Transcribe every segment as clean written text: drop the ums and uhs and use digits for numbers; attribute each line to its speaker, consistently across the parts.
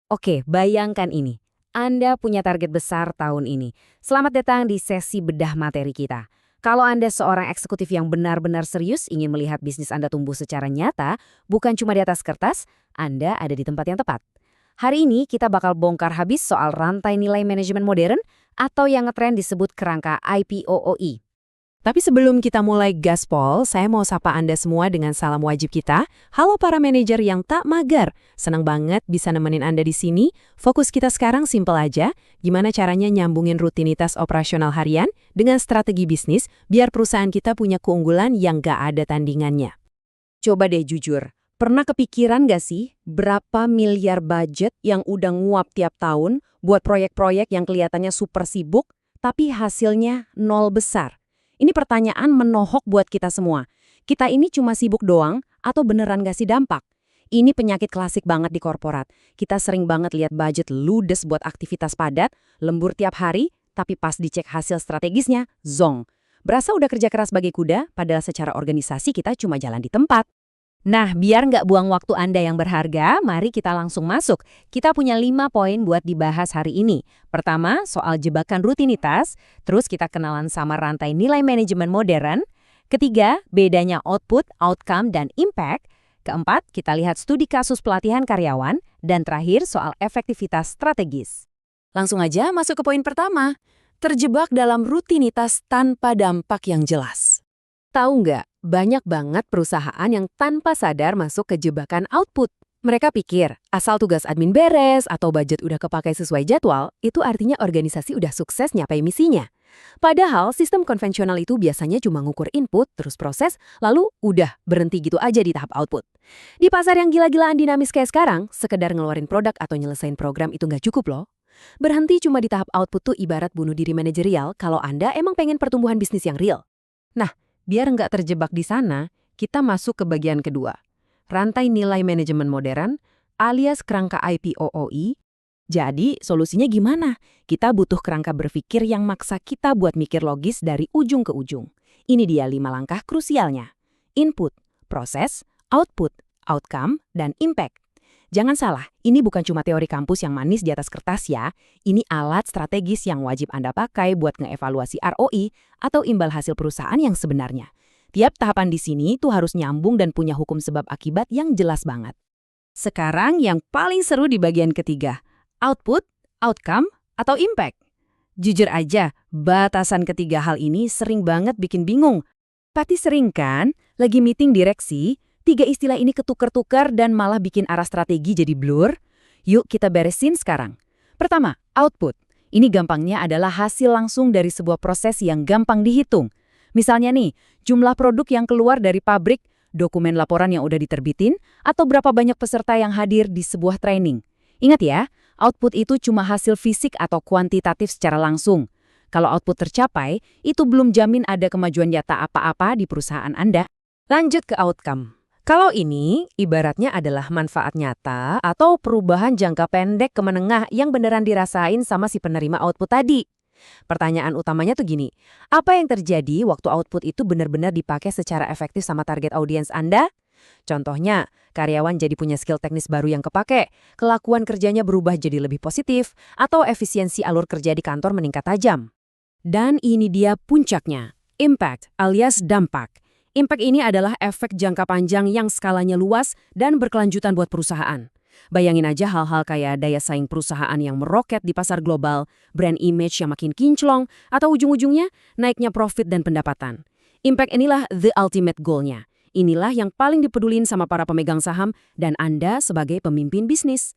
Speaker 1: Oke, bayangkan ini. Anda punya target besar tahun ini. Selamat datang di sesi bedah materi kita. Kalau Anda seorang eksekutif yang benar-benar serius ingin melihat bisnis Anda tumbuh secara nyata, bukan cuma di atas kertas, Anda ada di tempat yang tepat. Hari ini kita bakal bongkar habis soal rantai nilai manajemen modern atau yang ngetren disebut kerangka IPOOI.
Speaker 2: Tapi sebelum kita mulai gaspol, saya mau sapa Anda semua dengan salam wajib kita. Halo para manajer yang tak mager. Senang banget bisa nemenin Anda di sini. Fokus kita sekarang simpel aja. Gimana caranya nyambungin rutinitas operasional harian dengan strategi bisnis biar perusahaan kita punya keunggulan yang gak ada tandingannya.
Speaker 1: Coba deh jujur, pernah kepikiran gak sih berapa miliar budget yang udah nguap tiap tahun buat proyek-proyek yang kelihatannya super sibuk, tapi hasilnya nol besar? Ini pertanyaan menohok buat kita semua. Kita ini cuma sibuk doang atau beneran gak sih dampak? Ini penyakit klasik banget di korporat. Kita sering banget lihat budget ludes buat aktivitas padat, lembur tiap hari, tapi pas dicek hasil strategisnya, zong. Berasa udah kerja keras bagi kuda, padahal secara organisasi kita cuma jalan di tempat. Nah, biar nggak buang waktu Anda yang berharga, mari kita langsung masuk. Kita punya 5 poin buat dibahas hari ini. Pertama, soal jebakan rutinitas. Terus kita kenalan sama rantai nilai manajemen modern. Ketiga, bedanya output, outcome, dan impact. Keempat, kita lihat studi kasus pelatihan karyawan. Dan terakhir, soal efektivitas strategis.
Speaker 2: Langsung aja masuk ke poin pertama. Terjebak dalam rutinitas tanpa dampak yang jelas. Tahu nggak, banyak banget perusahaan yang tanpa sadar masuk ke jebakan output. Mereka pikir, asal tugas admin beres atau budget udah kepakai sesuai jadwal, itu artinya organisasi udah sukses nyapai misinya. Padahal sistem konvensional itu biasanya cuma ngukur input, terus proses, lalu udah berhenti gitu aja di tahap output. Di pasar yang gila-gilaan dinamis kayak sekarang, sekedar ngeluarin produk atau nyelesain program itu nggak cukup loh. Berhenti cuma di tahap output tuh ibarat bunuh diri manajerial kalau Anda emang pengen pertumbuhan bisnis yang real. Nah, biar nggak terjebak di sana, kita masuk ke bagian kedua. Rantai nilai manajemen modern alias kerangka IPOOI. Jadi, solusinya gimana? Kita butuh kerangka berpikir yang maksa kita buat mikir logis dari ujung ke ujung. Ini dia 5 langkah krusialnya. Input, proses, output, outcome, dan impact. Jangan salah, ini bukan cuma teori kampus yang manis di atas kertas ya. Ini alat strategis yang wajib Anda pakai buat ngeevaluasi ROI atau imbal hasil perusahaan yang sebenarnya. Tiap tahapan di sini tuh harus nyambung dan punya hukum sebab akibat yang jelas banget. Sekarang yang paling seru di bagian ketiga. Output, outcome, atau impact. Jujur aja, batasan ketiga hal ini sering banget bikin bingung. Pasti sering kan, lagi meeting direksi, 3 istilah ini ketukar-tukar dan malah bikin arah strategi jadi blur? Yuk kita beresin sekarang. Pertama, output. Ini gampangnya adalah hasil langsung dari sebuah proses yang gampang dihitung. Misalnya nih, jumlah produk yang keluar dari pabrik, dokumen laporan yang udah diterbitin, atau berapa banyak peserta yang hadir di sebuah training. Ingat ya, output itu cuma hasil fisik atau kuantitatif secara langsung. Kalau output tercapai, itu belum jamin ada kemajuan nyata apa-apa di perusahaan Anda. Lanjut ke outcome. Kalau ini, ibaratnya adalah manfaat nyata atau perubahan jangka pendek ke menengah yang beneran dirasain sama si penerima output tadi. Pertanyaan utamanya tuh gini, apa yang terjadi waktu output itu benar-benar dipakai secara efektif sama target audiens Anda? Contohnya, karyawan jadi punya skill teknis baru yang kepake, kelakuan kerjanya berubah jadi lebih positif, atau efisiensi alur kerja di kantor meningkat tajam. Dan ini dia puncaknya, impact alias dampak. Impact ini adalah efek jangka panjang yang skalanya luas dan berkelanjutan buat perusahaan. Bayangin aja hal-hal kayak daya saing perusahaan yang meroket di pasar global, brand image yang makin kinclong, atau ujung-ujungnya naiknya profit dan pendapatan. Impact inilah the ultimate goal-nya. Inilah yang paling dipedulin sama para pemegang saham dan Anda sebagai pemimpin bisnis.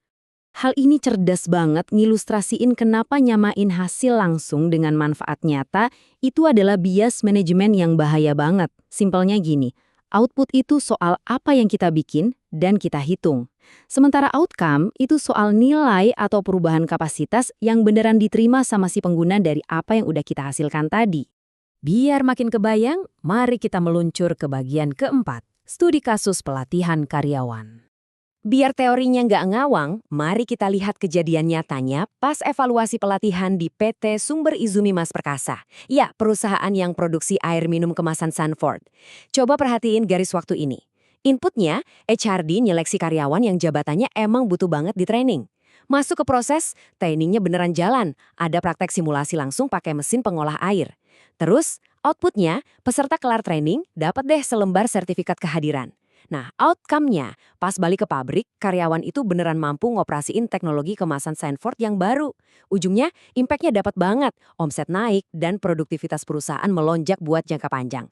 Speaker 2: Hal ini cerdas banget ngilustrasiin kenapa nyamain hasil langsung dengan manfaat nyata itu adalah bias manajemen yang bahaya banget. Simpelnya gini, output itu soal apa yang kita bikin dan kita hitung. Sementara outcome itu soal nilai atau perubahan kapasitas yang beneran diterima sama si pengguna dari apa yang udah kita hasilkan tadi. Biar makin kebayang, mari kita meluncur ke bagian keempat, studi kasus pelatihan karyawan. Biar teorinya nggak ngawang, mari kita lihat kejadian nyatanya pas evaluasi pelatihan di PT Sumber Izumi Mas Perkasa. Ya, perusahaan yang produksi air minum kemasan Sanford. Coba perhatiin garis waktu ini. Inputnya, HRD nyeleksi karyawan yang jabatannya emang butuh banget di training. Masuk ke proses, trainingnya beneran jalan. Ada praktek simulasi langsung pakai mesin pengolah air. Terus, outputnya, peserta kelar training dapat deh selembar sertifikat kehadiran. Nah, outcome-nya, pas balik ke pabrik, karyawan itu beneran mampu ngoperasiin teknologi kemasan Sanford yang baru. Ujungnya, impact-nya dapat banget, omset naik, dan produktivitas perusahaan melonjak buat jangka panjang.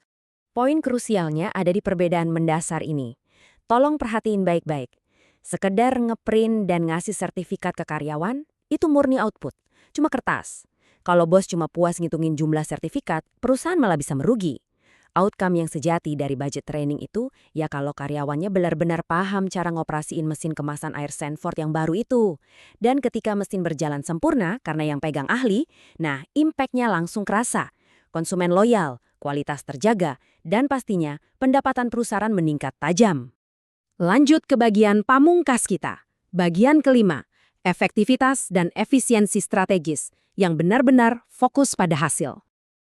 Speaker 2: Poin krusialnya ada di perbedaan mendasar ini. Tolong perhatiin baik-baik. Sekedar ngeprint dan ngasih sertifikat ke karyawan, itu murni output. Cuma kertas. Kalau bos cuma puas ngitungin jumlah sertifikat, perusahaan malah bisa merugi. Outcome yang sejati dari budget training itu, ya kalau karyawannya benar-benar paham cara ngoperasiin mesin kemasan air Sanford yang baru itu. Dan ketika mesin berjalan sempurna karena yang pegang ahli, nah impact-nya langsung kerasa. Konsumen loyal, kualitas terjaga, dan pastinya pendapatan perusahaan meningkat tajam. Lanjut ke bagian pamungkas kita. Bagian kelima, efektivitas dan efisiensi strategis yang benar-benar fokus pada hasil.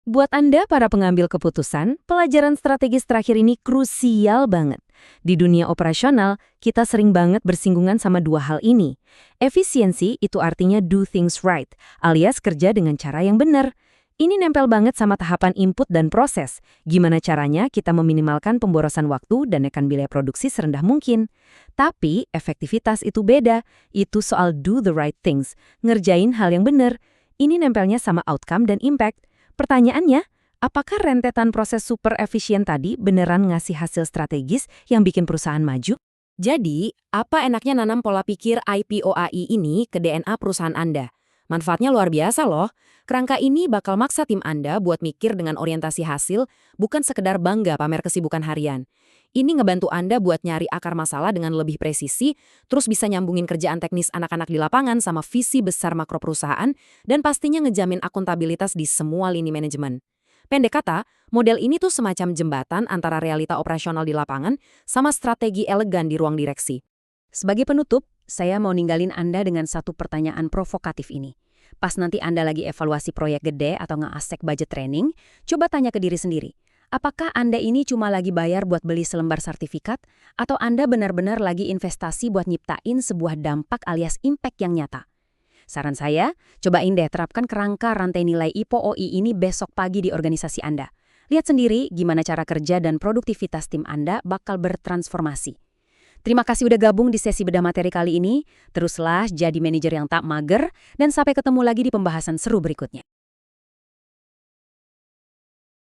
Speaker 2: Buat Anda para pengambil keputusan, pelajaran strategis terakhir ini krusial banget. Di dunia operasional, kita sering banget bersinggungan sama dua hal ini. Efisiensi itu artinya do things right, alias kerja dengan cara yang benar. Ini nempel banget sama tahapan input dan proses. Gimana caranya kita meminimalkan pemborosan waktu dan nekan biaya produksi serendah mungkin. Tapi efektivitas itu beda. Itu soal do the right things, ngerjain hal yang benar. Ini nempelnya sama outcome dan impact. Pertanyaannya, apakah rentetan proses super efisien tadi beneran ngasih hasil strategis yang bikin perusahaan maju? Jadi, apa enaknya nanam pola pikir IPOAI ini ke DNA perusahaan Anda? Manfaatnya luar biasa loh. Kerangka ini bakal maksa tim Anda buat mikir dengan orientasi hasil, bukan sekedar bangga pamer kesibukan harian. Ini ngebantu Anda buat nyari akar masalah dengan lebih presisi, terus bisa nyambungin kerjaan teknis anak-anak di lapangan sama visi besar makro perusahaan, dan pastinya ngejamin akuntabilitas di semua lini manajemen. Pendek kata, model ini tuh semacam jembatan antara realita operasional di lapangan sama strategi elegan di ruang direksi. Sebagai penutup, saya mau ninggalin Anda dengan satu pertanyaan provokatif ini. Pas nanti Anda lagi evaluasi proyek gede atau nge-asek budget training, coba tanya ke diri sendiri. Apakah Anda ini cuma lagi bayar buat beli selembar sertifikat? Atau Anda benar-benar lagi investasi buat nyiptain sebuah dampak alias impact yang nyata? Saran saya, cobain deh terapkan kerangka rantai nilai IPOI ini besok pagi di organisasi Anda. Lihat sendiri gimana cara kerja dan produktivitas tim Anda bakal bertransformasi. Terima kasih udah gabung di sesi bedah materi kali ini. Teruslah jadi manajer yang tak mager, dan sampai ketemu lagi di pembahasan seru berikutnya.